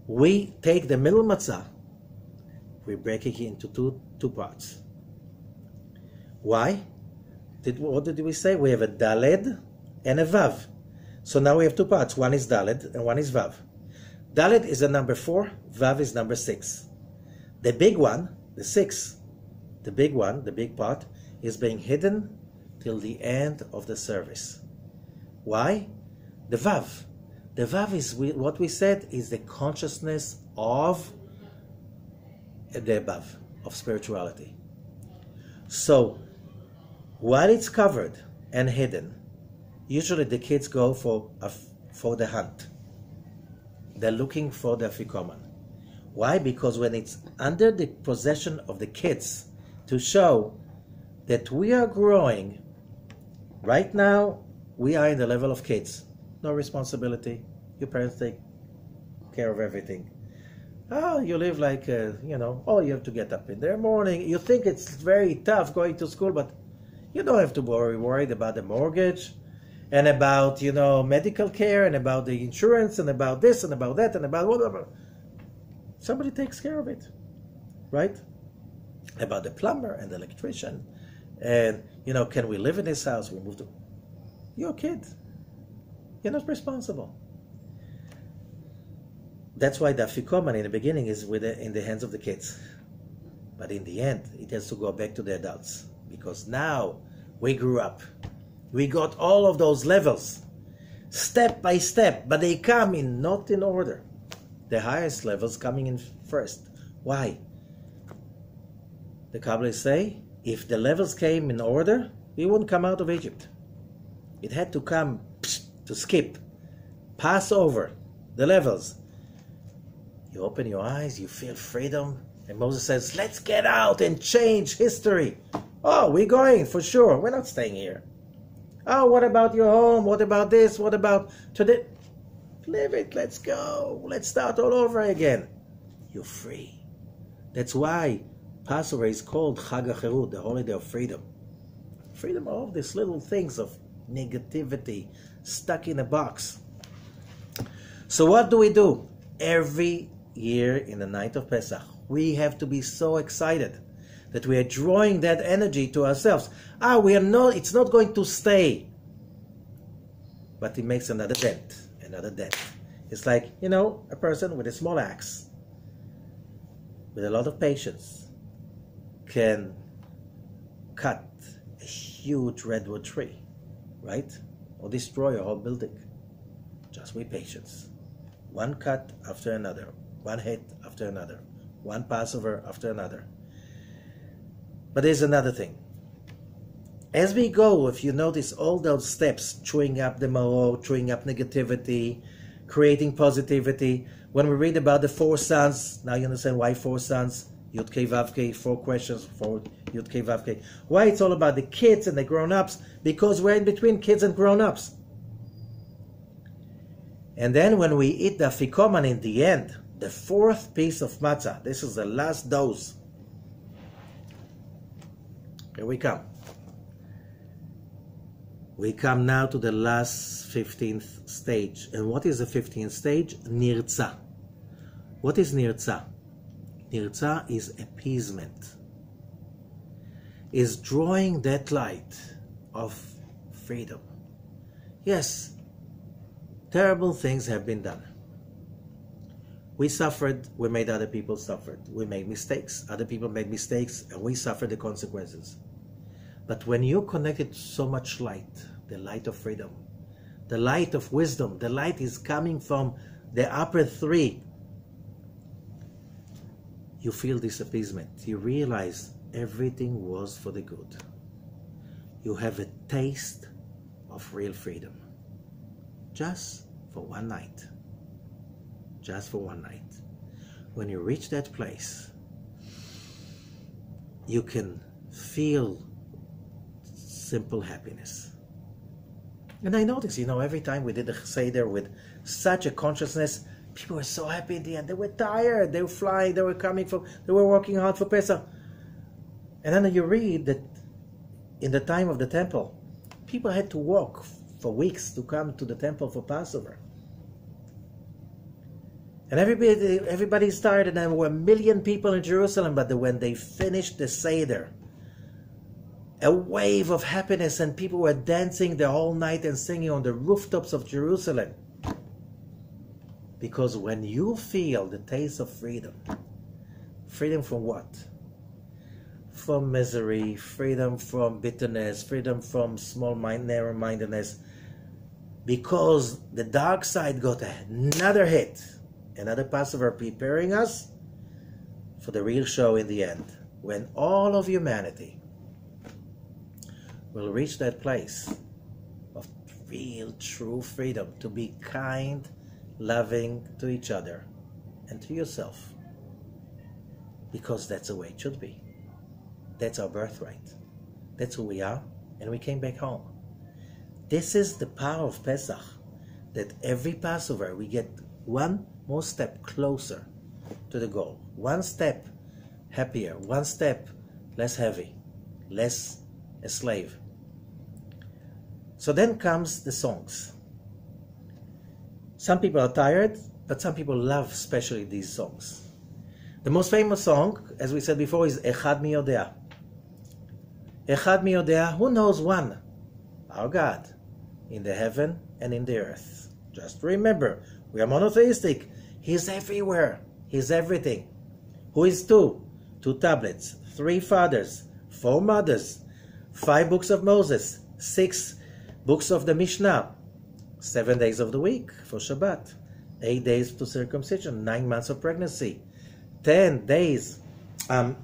we take the middle matzah, we break it into two parts. Why? What did we say? We have a Daled and a Vav. So now we have 2 parts. One is Daled and one is Vav. Daled is the number 4, Vav is number 6. The big one, the 6, the big one, the big part, is being hidden till the end of the service. Why? The Vav. The Vav is what we said is the consciousness of the above, of spirituality. So, while it's covered and hidden, usually the kids go for the hunt. They're looking for the afikoman. Why? Because when it's under the possession of the kids, to show that we are growing, right now we are in the level of kids. No responsibility. Your parents take care of everything. Oh, you live like, oh, you have to get up in the morning. You think it's very tough going to school, but you don't have to be worried about the mortgage and about, medical care and about the insurance and about this and about that and about whatever. Somebody takes care of it, right? About the plumber and the electrician, and can we live in this house? We move to. You're a kid. You're not responsible. That's why the afikoman in the beginning is in the hands of the kids, but in the end, it has to go back to the adults, because now we grew up. We got all of those levels, step by step, but they come not in order. The highest levels coming in first. Why? The Kabbalists say, if the levels came in order, we wouldn't come out of Egypt. It had to come to skip, pass over the levels. You open your eyes, you feel freedom, and Moses says, let's get out and change history. Oh, we're going for sure. We're not staying here. Oh, what about your home? What about this? What about today? Live it. Let's go. Let's start all over again. You're free. That's why Passover is called Chag HaCherut, the holiday of freedom. Freedom of all these little things of negativity stuck in a box. So what do? Every year in the night of Pesach, we have to be so excited that we are drawing that energy to ourselves. It's not going to stay. But it makes another dent. It's like, a person with a small axe, with a lot of patience, can cut a huge redwood tree, right? Or destroy a whole building. Just with patience. One cut after another. One hit after another. One Passover after another. But there's another thing. As we go, if you notice all those steps, chewing up the maror, chewing up negativity, creating positivity. When we read about the 4 sons, now you understand why 4 sons, Youdkevitch, 4 questions for Youdkevitch. Why it's all about the kids and the grown-ups? Because we're in between kids and grown-ups. And then when we eat the afikoman in the end, the 4th piece of matzah, this is the last dose. Here we come. We come now to the last 15th stage. And what is the 15th stage? Nirtza. What is nirtza? Nirtza is appeasement. Is drawing that light of freedom. Yes, terrible things have been done. We suffered, we made other people suffer. We made mistakes. Other people made mistakes, and we suffered the consequences. But when you're connected to so much light, the light of freedom, the light of wisdom, the light is coming from the upper 3, you feel this appeasement. You realize everything was for the good. You have a taste of real freedom. Just for one night. Just for one night. When you reach that place, you can feel simple happiness. And I noticed, every time we did the Seder with such a consciousness, people were so happy in the end. They were tired, they were flying, they were working hard for Pesach. And then you read that in the time of the temple, people had to walk for weeks to come to the temple for Passover. And everybody's tired, and there were 1 million people in Jerusalem, but when they finished the Seder, a wave of happiness, and people were dancing the whole night and singing on the rooftops of Jerusalem. Because when you feel the taste of freedom, freedom from what? From misery, freedom from bitterness, freedom from narrow-mindedness, because the dark side got another hit, another Passover preparing us for the real show in the end, when all of humanity will reach that place of real, true freedom to be kind, loving to each other and to yourself. Because that's the way it should be. That's our birthright. That's who we are, and we came back home. This is the power of Pesach, that every Passover we get one more step closer to the goal. One step happier, one step less heavy, less a slave. So then comes the songs. Some people are tired, but some people love especially these songs. The most famous song, as we said before, is Echad Mi Yodea. Echad Mi Yodea, who knows one? Our God, in the heaven and in the earth. Just remember, we are monotheistic. He's everywhere. He's everything. Who is two? 2 tablets, 3 fathers, 4 mothers, 5 books of Moses, 6 books of the Mishnah, 7 days of the week for Shabbat, 8 days to circumcision, 9 months of pregnancy, 10 days, 10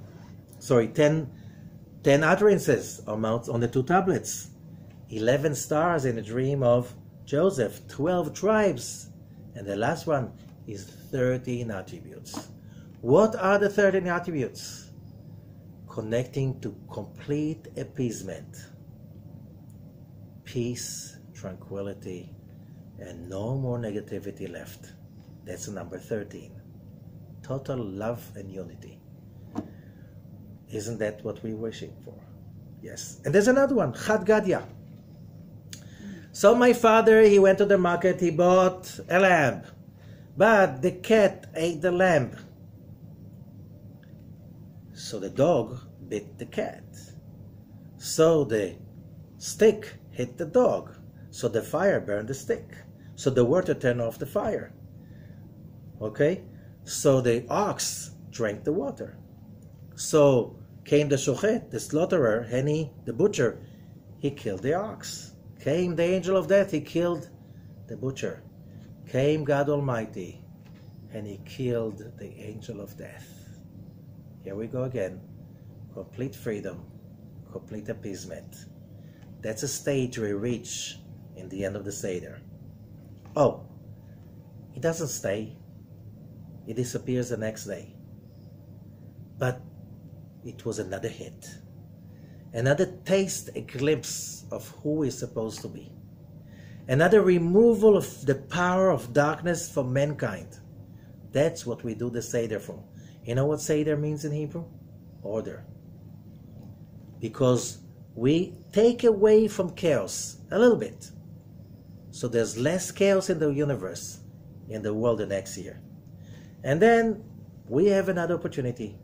utterances on the 2 tablets, 11 stars in the dream of Joseph, 12 tribes, and the last one is 13 attributes. What are the 13 attributes? Connecting to complete appeasement, peace, tranquility, and no more negativity left. That's number 13. Total love and unity. Isn't that what we're wishing for? Yes. And there's another one, Chad Gadya. So my father, he went to the market, he bought a lamb, but the cat ate the lamb. So the dog bit the cat. So the stick hit the dog. So the fire burned the stick. So the water turned off the fire. Okay? So the ox drank the water. So came the shochet, the slaughterer, and the butcher, he killed the ox. Came the angel of death, he killed the butcher. Came God Almighty, and he killed the angel of death. Here we go again. Complete freedom, complete appeasement. That's a stage we reach in the end of the Seder. Oh, it doesn't stay. It disappears the next day. But it was another hit. Another taste, a glimpse of who we're supposed to be. Another removal of the power of darkness from mankind. That's what we do the Seder for. You know what Seder means in Hebrew? Order. Because we take away from chaos a little bit. So there's less chaos in the universe, in the world the next year. And then we have another opportunity.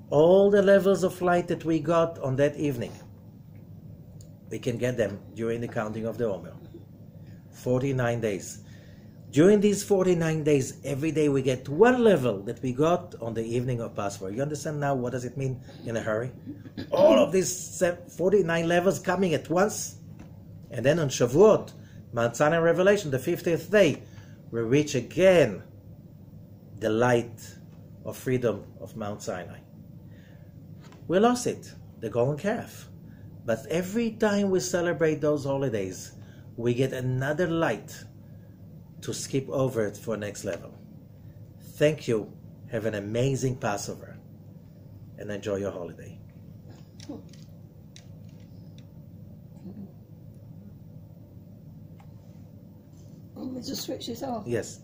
All the levels of light that we got on that evening, we can get them during the counting of the Omer. 49 days. During these 49 days, every day we get one level that we got on the evening of Passover. You understand now what does it mean in a hurry? All of these 49 levels coming at once. And then on Shavuot, Mount Sinai Revelation, the 50th day, we reach again the light of freedom of Mount Sinai. We lost it, the golden calf. But every time we celebrate those holidays, we get another light to skip over it for next level. Thank you. Have an amazing Passover. And enjoy your holiday. We just switch this off? Yes.